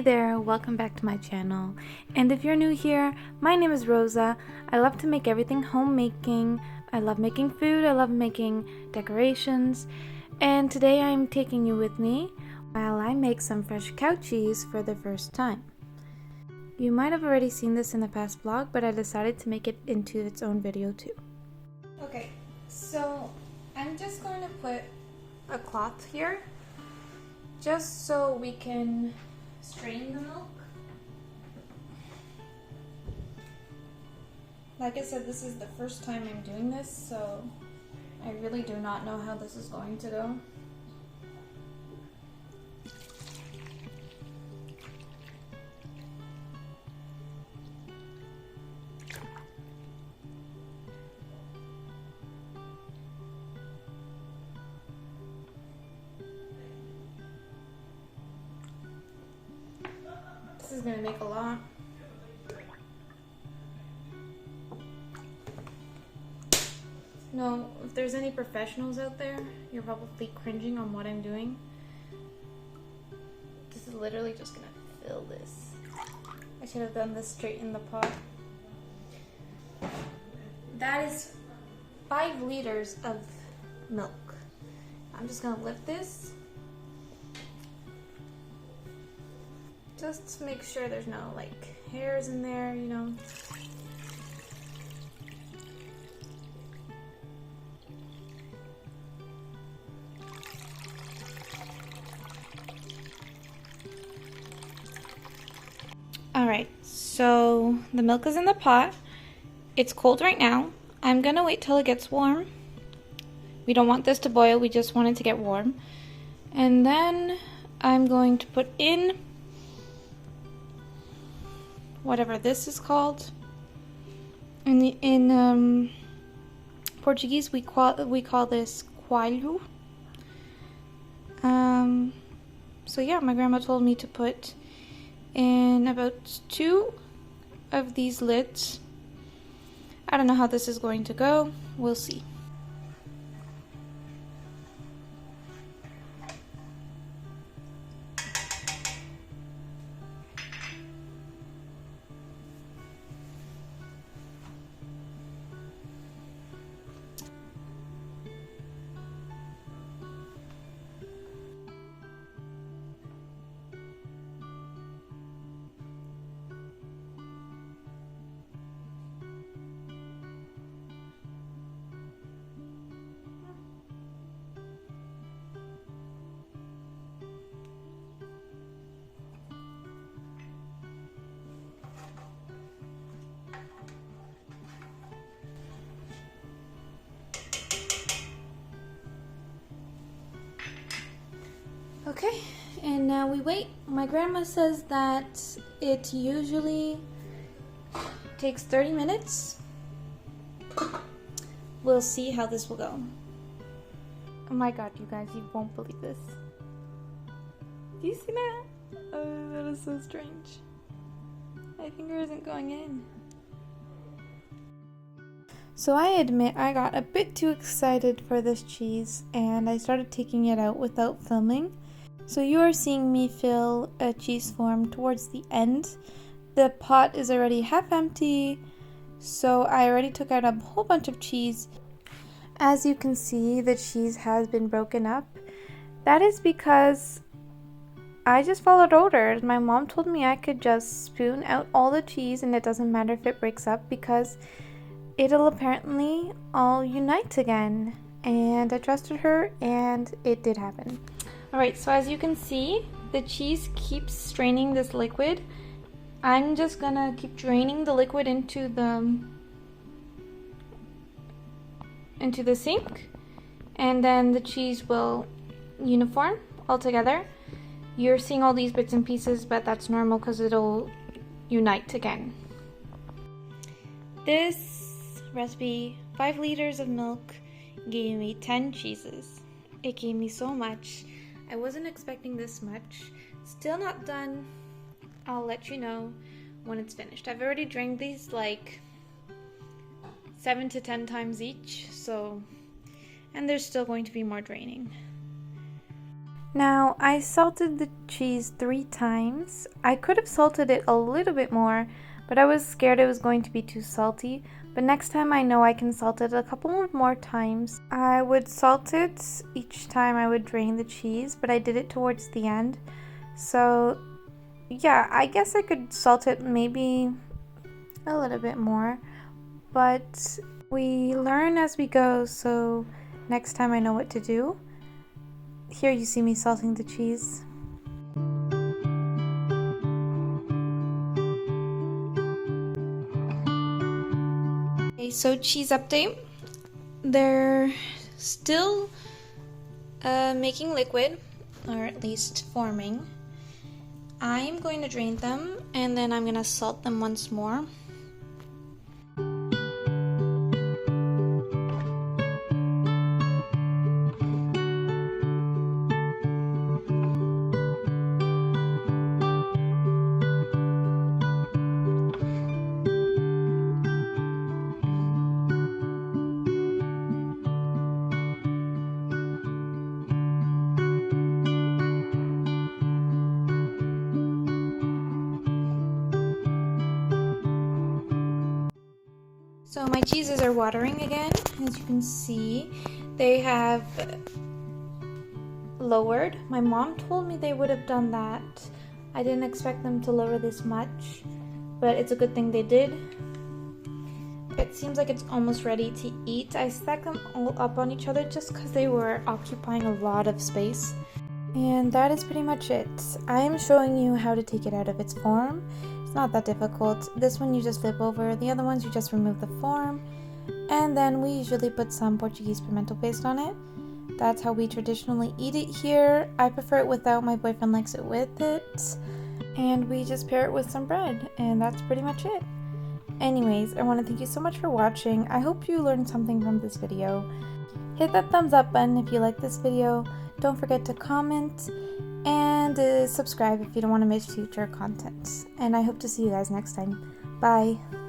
there, welcome back to my channel. And if you're new here, my name is Rosa. I love to make everything homemaking. I love making food, I love making decorations. And today I'm taking you with me while I make some fresh cow cheese for the first time. You might have already seen this in the past vlog, but I decided to make it into its own video too. Okay, so I'm just going to put a cloth here just so we can strain the milk. Like I said, this is the first time I'm doing this, so I really do not know how this is going to go. This is going to make a lot. No, if there's any professionals out there, you're probably cringing on what I'm doing. This is literally just going to fill this. I should have done this straight in the pot. That is 5 liters of milk. I'm just going to lift this. Just to make sure there's no like hairs in there, you know. Alright, so the milk is in the pot. It's cold right now. I'm gonna wait till it gets warm. We don't want this to boil, we just want it to get warm. And then I'm going to put in whatever this is called. In Portuguese, we call this coalho. So yeah, my grandma told me to put in about 2 of these lids. I don't know how this is going to go. We'll see. Okay, and now we wait. My grandma says that it usually takes 30 minutes. We'll see how this will go. Oh my god, you guys, you won't believe this. Do you see that? Oh, that is so strange. My finger isn't going in. So I admit I got a bit too excited for this cheese and I started taking it out without filming. So you are seeing me fill a cheese form towards the end. The pot is already half empty, so I already took out a whole bunch of cheese. As you can see, the cheese has been broken up. That is because I just followed orders. My mom told me I could just spoon out all the cheese and it doesn't matter if it breaks up because it'll apparently all unite again. And I trusted her and it did happen. Alright, so as you can see, the cheese keeps straining this liquid. I'm just gonna keep draining the liquid into the sink, and then the cheese will uniform all together. You're seeing all these bits and pieces, but that's normal because it'll unite again. This recipe, 5 liters of milk, gave me 10 cheeses. It gave me so much. I wasn't expecting this much. Still not done. I'll let you know when it's finished. I've already drained these like 7 to 10 times each, so, and there's still going to be more draining. Now, I salted the cheese 3 times. I could have salted it a little bit more, but I was scared it was going to be too salty. But next time I know I can salt it a couple of more times. I would salt it each time I would drain the cheese, but I did it towards the end. So yeah, I guess I could salt it maybe a little bit more, but we learn as we go, so next time I know what to do. Here you see me salting the cheese. Okay, so cheese update. They're still making liquid, or at least forming. I'm going to drain them and then I'm going to salt them once more. So my cheeses are watering again. As you can see, they have lowered. My mom told me they would have done that. I didn't expect them to lower this much, but it's a good thing they did. It seems like it's almost ready to eat. I stacked them all up on each other just because they were occupying a lot of space. And that is pretty much it. I am showing you how to take it out of its form. It's not that difficult. This one you just flip over, the other ones you just remove the form, and then we usually put some Portuguese pimento paste on it. That's how we traditionally eat it here. I prefer it without, my boyfriend likes it with it. And we just pair it with some bread, and that's pretty much it. Anyways, I want to thank you so much for watching. I hope you learned something from this video. Hit that thumbs up button if you like this video. Don't forget to comment and subscribe if you don't want to miss future content. And I hope to see you guys next time. Bye!